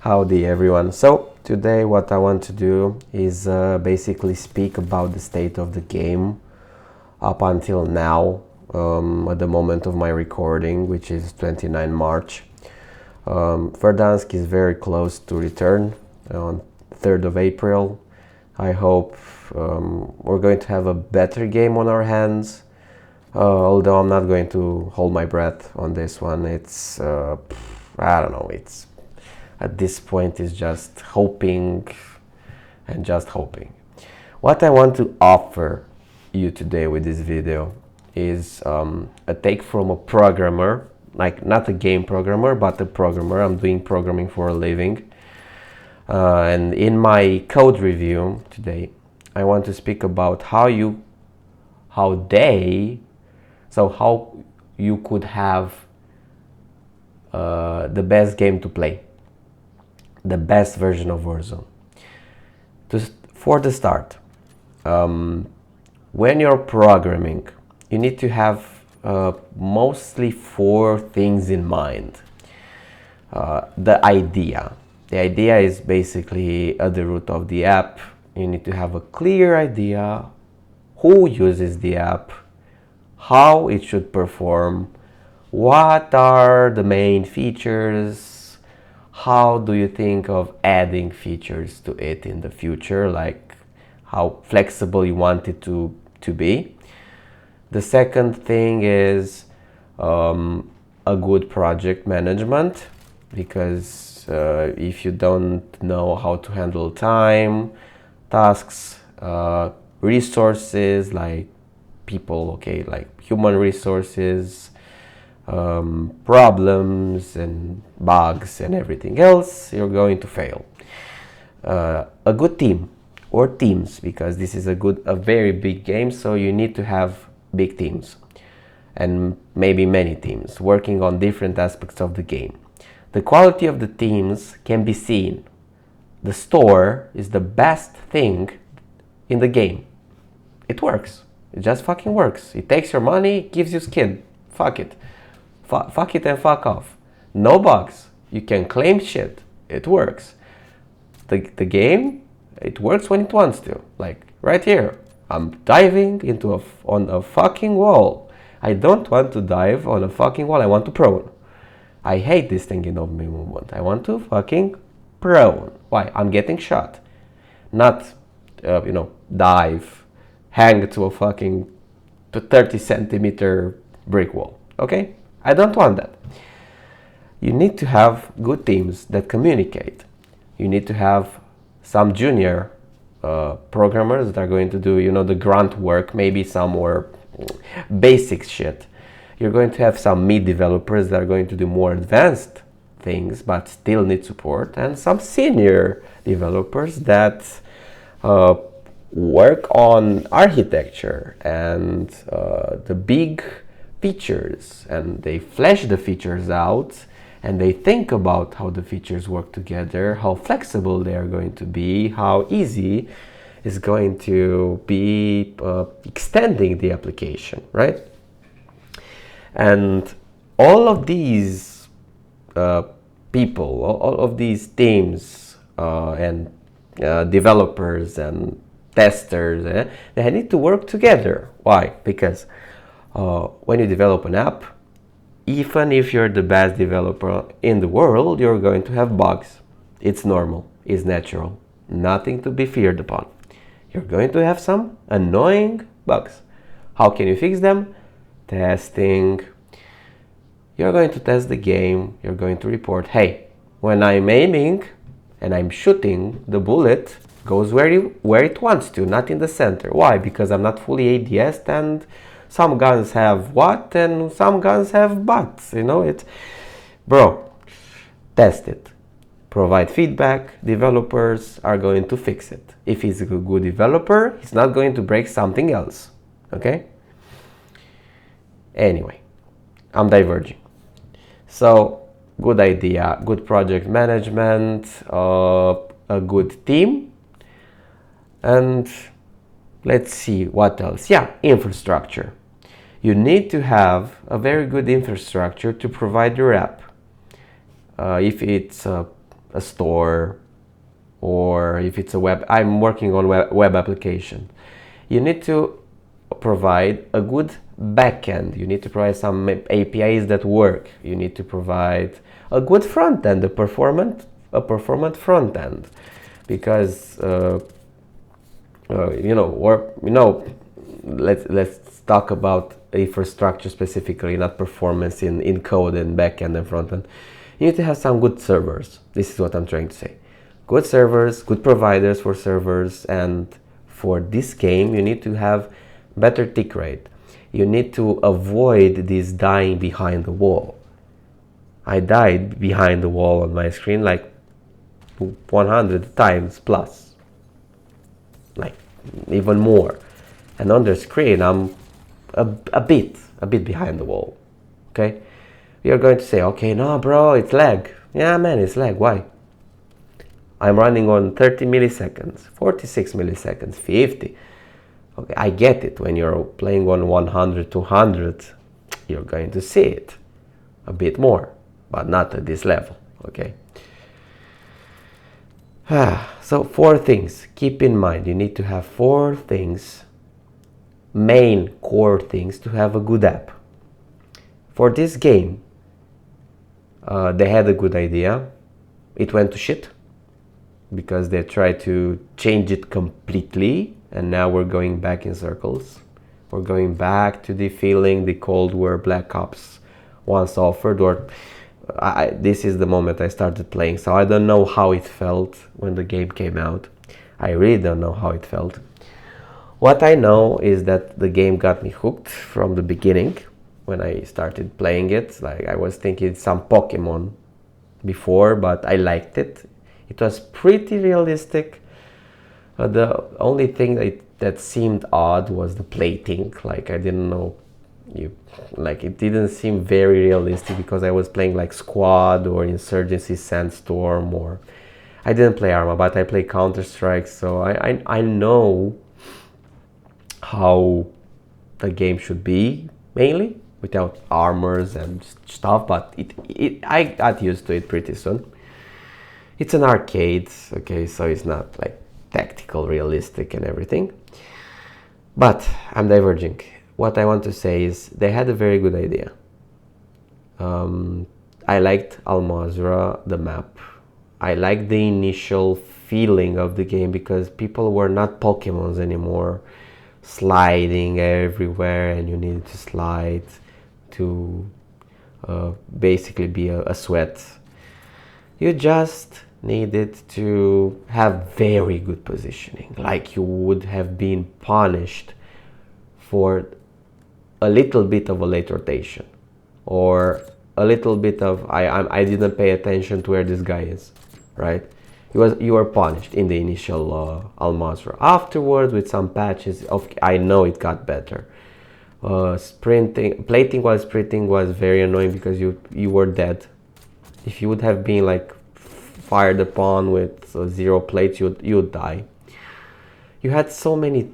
Howdy everyone. So today what I want to do is basically speak about the state of the game up until now, at the moment of my recording, which is 29 March. Verdansk is very close to return on 3rd of April. I hope we're going to have a better game on our hands, although I'm not going to hold my breath on this one. It's I don't know, it's at this point is just hoping and just hoping. What I want to offer you today with this video is a take from a programmer, like not a game programmer, but a programmer. I'm doing programming for a living. And in my code review today, I want to speak about how you could have the best game to play, the best version of Warzone. For the start, when you're programming, you need to have mostly 4 things in mind. The idea is basically at the root of the app. You need to have a clear idea who uses the app, how it should perform, what are the main features, how do you think of adding features to it in the future, like how flexible you want it to be. The second thing is a good project management, because if you don't know how to handle time, tasks, resources like people, like human resources, problems and bugs and everything else, you're going to fail. A good team or teams, because this is a very big game, so you need to have big teams and maybe many teams working on different aspects of the game. The quality of the teams can be seen. The store is the best thing in the game. It works. It just fucking works. It takes your money, gives you skin. Fuck it. Fuck it and fuck off. No bugs. You can claim shit. It works. The game, it works when it wants to. Like right here, I'm diving on a fucking wall. I don't want to dive on a fucking wall. I want to prone. I hate this thinking of me movement. I want to fucking prone. Why? I'm getting shot. Not, dive, hang to a fucking 30 centimeter brick wall. Okay? I don't want that. You need to have good teams that communicate. You need to have some junior programmers that are going to do, the grunt work, maybe some more basic shit. You're going to have some mid developers that are going to do more advanced things, but still need support, and some senior developers that work on architecture and the big features, and they flesh the features out, and they think about how the features work together, how flexible they are going to be, how easy is going to be extending the application, right? And all of these people, all of these teams and developers and testers, they need to work together. Why? Because when you develop an app, even if you're the best developer in the world, you're going to have bugs. It's normal, it's natural, nothing to be feared upon. You're going to have some annoying bugs. How can you fix them? Testing. You're going to test the game, you're going to report, hey, when I'm aiming and I'm shooting, the bullet goes where it wants to, not in the center. Why? Because I'm not fully ADS'd, and some guns have what and some guns have buts, Bro, test it. Provide feedback. Developers are going to fix it. If he's a good developer, he's not going to break something else, okay? Anyway, I'm diverging. So, good idea, good project management, a good team, and let's see what else. Yeah, infrastructure. You need to have a very good infrastructure to provide your app. If it's a store, or if it's a web, I'm working on web application. You need to provide a good backend. You need to provide some APIs that work. You need to provide a good front end, a performant front end, because let's talk about infrastructure specifically, not performance in code and backend and front end. You need to have some good servers. This is what I'm trying to say. Good servers, good providers for servers, and for this game you need to have better tick rate. You need to avoid this dying behind the wall. I died behind the wall on my screen like 100 times plus, like even more. And on the screen I'm a bit behind the wall. Okay, you're going to say, okay, no bro, it's lag. Yeah man, it's lag. Why? I'm running on 30 milliseconds, 46 milliseconds, 50. Okay, I get it. When you're playing on 100, 200, you're going to see it a bit more, but not at this level. Okay. So 4 things. Keep in mind, you need to have 4 things, main core things, to have a good app. For this game, they had a good idea. It went to shit because they tried to change it completely, and now we're going back in circles. We're going back to the feeling the Cold War Black Ops once offered, or this is the moment I started playing, so I don't know how it felt when the game came out. I really don't know how it felt. What I know is that the game got me hooked from the beginning. When I started playing it, like, I was thinking some Pokemon before, but I liked it. It was pretty realistic. The only thing that seemed odd was the plating. Like, I didn't know, it didn't seem very realistic because I was playing like Squad or Insurgency Sandstorm, or I didn't play Arma, but I play Counter-Strike, so I know how the game should be, mainly without armors and stuff, but I got used to it pretty soon. It's an arcade, okay, so it's not like tactical, realistic and everything. But I'm diverging. What I want to say is they had a very good idea. I liked Al-Mazrah, the map. I liked the initial feeling of the game because people were not Pokemons anymore, sliding everywhere, and you needed to slide to basically be a sweat. You just needed to have very good positioning, like you would have been punished for a little bit of a late rotation, or a little bit of I didn't pay attention to where this guy is, right? You were punished in the initial Al-Mazrah. Afterwards, with some patches, I know it got better. Plating while sprinting was very annoying because you were dead. If you would have been like fired upon with 0 plates, you'd die. You had so many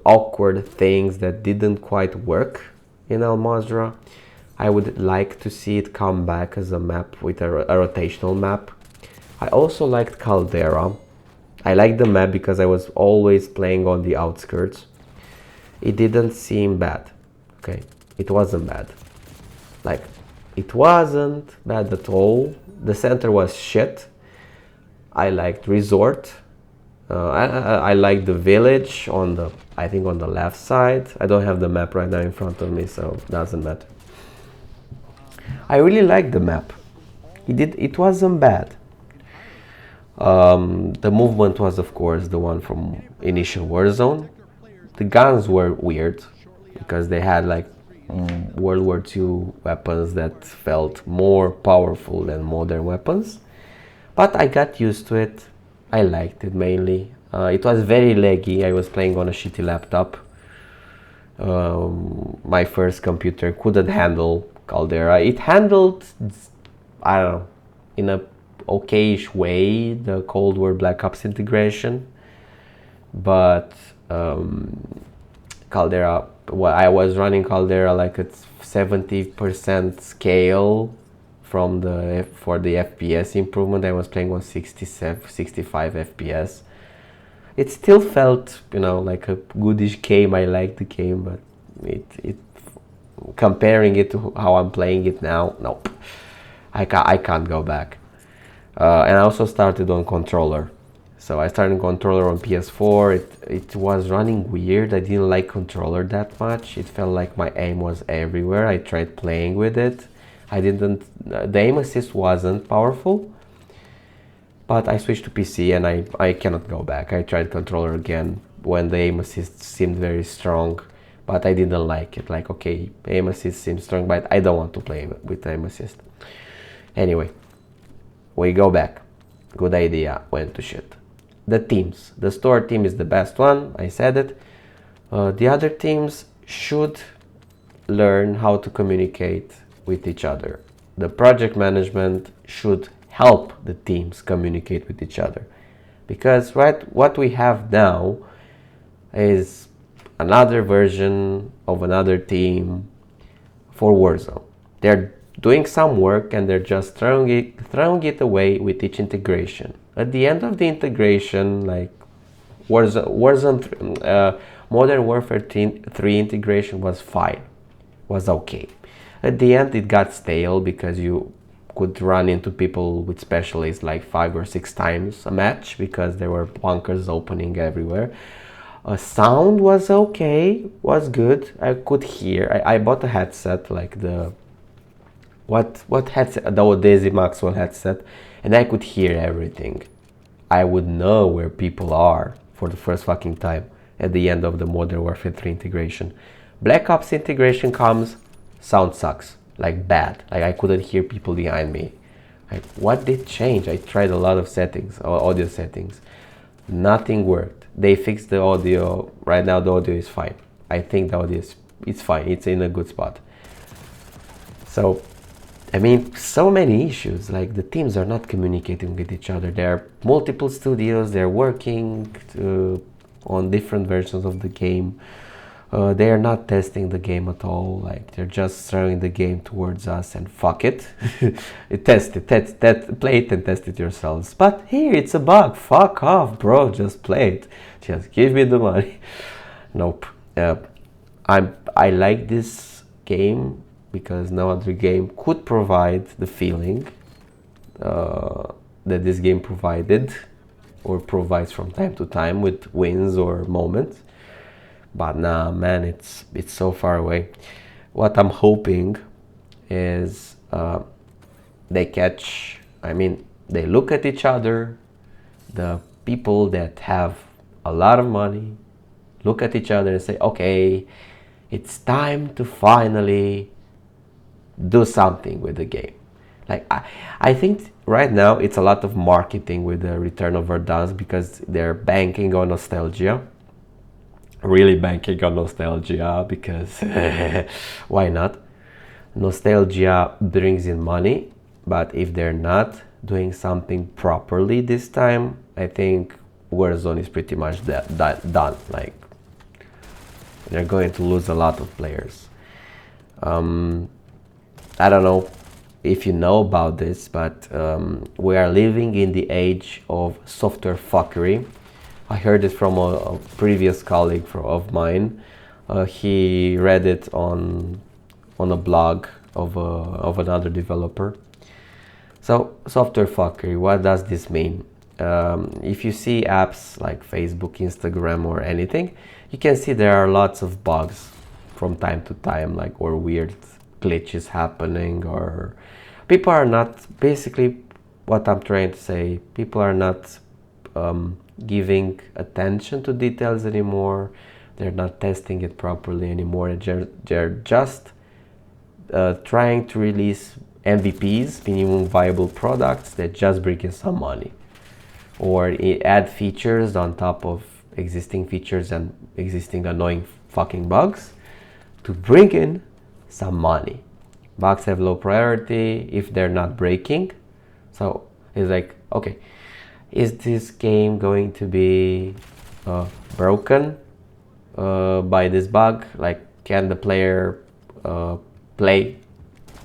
awkward things that didn't quite work in Al-Mazrah. I would like to see it come back as a map with a rotational map. I also liked Caldera. I liked the map because I was always playing on the outskirts. It didn't seem bad. Okay, it wasn't bad. Like, it wasn't bad at all. The center was shit. I liked Resort. I liked the village on the, I think on the left side. I don't have the map right now in front of me, so it doesn't matter. I really liked the map. It wasn't bad. The movement was, of course, the one from initial Warzone. The guns were weird because they had like World War II weapons that felt more powerful than modern weapons. But I got used to it. I liked it mainly. It was very laggy. I was playing on a shitty laptop. My first computer couldn't handle Caldera. It handled, I don't know, in a okayish way, the Cold War Black Ops integration. But Caldera, well, I was running Caldera like at 70% scale from for the FPS improvement. I was playing on 67, 65 FPS. It still felt, you know, like a goodish game. I liked the game, but it comparing it to how I'm playing it now, nope. I can't go back. And I also started on controller. So I started controller on PS4. It was running weird. I didn't like controller that much. It felt like my aim was everywhere. I tried playing with it. I didn't. The aim assist wasn't powerful. But I switched to PC and I cannot go back. I tried controller again when the aim assist seemed very strong, but I didn't like it. Like, okay, aim assist seems strong, but I don't want to play with aim assist. Anyway, we go back. Good idea, went to shit. The teams. The store team is the best one, I said it. The other teams should learn how to communicate with each other. The project management should help the teams communicate with each other, because what we have now is another version of another team for Warzone. They're doing some work and they're just throwing it away with each integration. At the end of the integration, like Warzone Modern Warfare 3 integration was fine, was okay. At the end it got stale because you could run into people with specialists like 5 or 6 times a match because there were bunkers opening everywhere. Sound was okay, was good. I could hear. I bought a headset, like the what headset? The Odyssey Maxwell headset, and I could hear everything. I would know where people are for the first fucking time at the end of the Modern Warfare 3 integration. Black Ops integration comes, sound sucks. Like bad. Like I couldn't hear people behind me. Like, what did change? I tried a lot of settings, audio settings. Nothing worked. They fixed the audio. Right now the audio is fine. I think the audio it's fine. It's in a good spot. So, I mean, so many issues. Like the teams are not communicating with each other. There are multiple studios. They're working on different versions of the game. They are not testing the game at all. Like they're just throwing the game towards us and fuck it. Play it and test it yourselves. But here it's a bug. Fuck off, bro. Just play it. Just give me the money. Nope. I like this game because no other game could provide the feeling that this game provided or provides from time to time with wins or moments. But nah, man, it's so far away. What I'm hoping is they look at each other, the people that have a lot of money, look at each other and say, okay, it's time to finally do something with the game. Like I think right now it's a lot of marketing with the return of Verdansk because they're banking on nostalgia. Really banking on nostalgia because why not? Nostalgia brings in money, but if they're not doing something properly this time, I think Warzone is pretty much done. Like they're going to lose a lot of players. I don't know if you know about this, but we are living in the age of software fuckery. I heard it from a previous colleague of mine. He read it on a blog of another developer. So, software fuckery, what does this mean? If you see apps like Facebook, Instagram or anything, you can see there are lots of bugs from time to time, like, or weird glitches happening, or people are not, basically what I'm trying to say, people are not giving attention to details anymore. They're not testing it properly anymore. They're just trying to release MVPs, minimum viable products, that just bring in some money, or add features on top of existing features and existing annoying fucking bugs to bring in some money. Bugs have low priority if they're not breaking. So it's like, okay, is this game going to be broken by this bug? Like, can the player play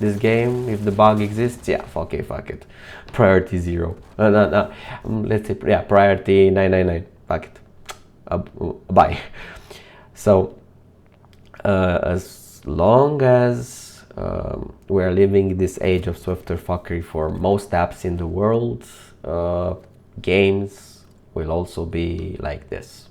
this game, if the bug exists, yeah, okay, fuck it. Priority 0. No, let's say, yeah, priority 999. Fuck it. Bye. So, as long as we're living in this age of software fuckery for most apps in the world, games will also be like this,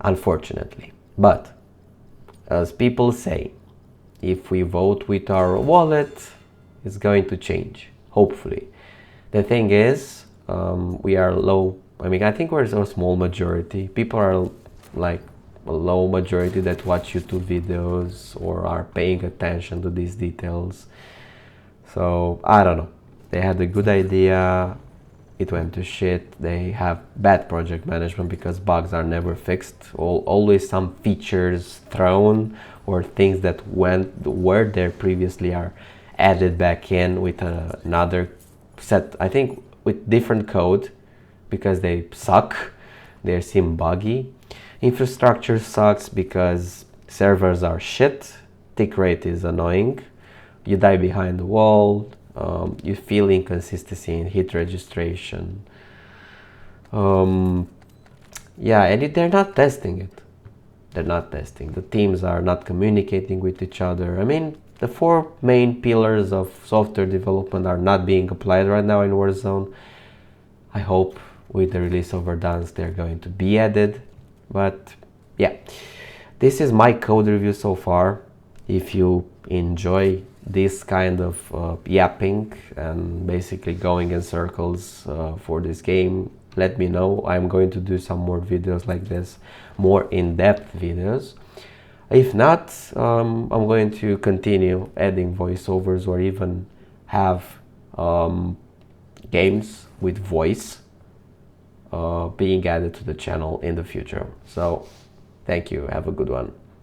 unfortunately. But as people say, if we vote with our wallet, it's going to change, hopefully. The thing is, we are low. I mean, I think we're a small majority. People are like a low majority that watch YouTube videos or are paying attention to these details. So I don't know. They had a good idea, it went to shit. They have bad project management because bugs are never fixed. Always some features thrown or things that were there previously are added back in with another set, I think with different code, because they suck. They seem buggy. Infrastructure sucks because servers are shit. Tick rate is annoying. You die behind the wall. You feel inconsistency in hit registration. Yeah, and they're not testing it. They're not testing. The teams are not communicating with each other. I mean, the 4 main pillars of software development are not being applied right now in Warzone. I hope with the release of Verdansk they're going to be added. But yeah, this is my code review so far. If you enjoy this kind of yapping and basically going in circles for this game, let me know. I'm going to do some more videos like this, more in-depth videos. If not, I'm going to continue adding voiceovers or even have games with voice being added to the channel in the future. So thank you, have a good one.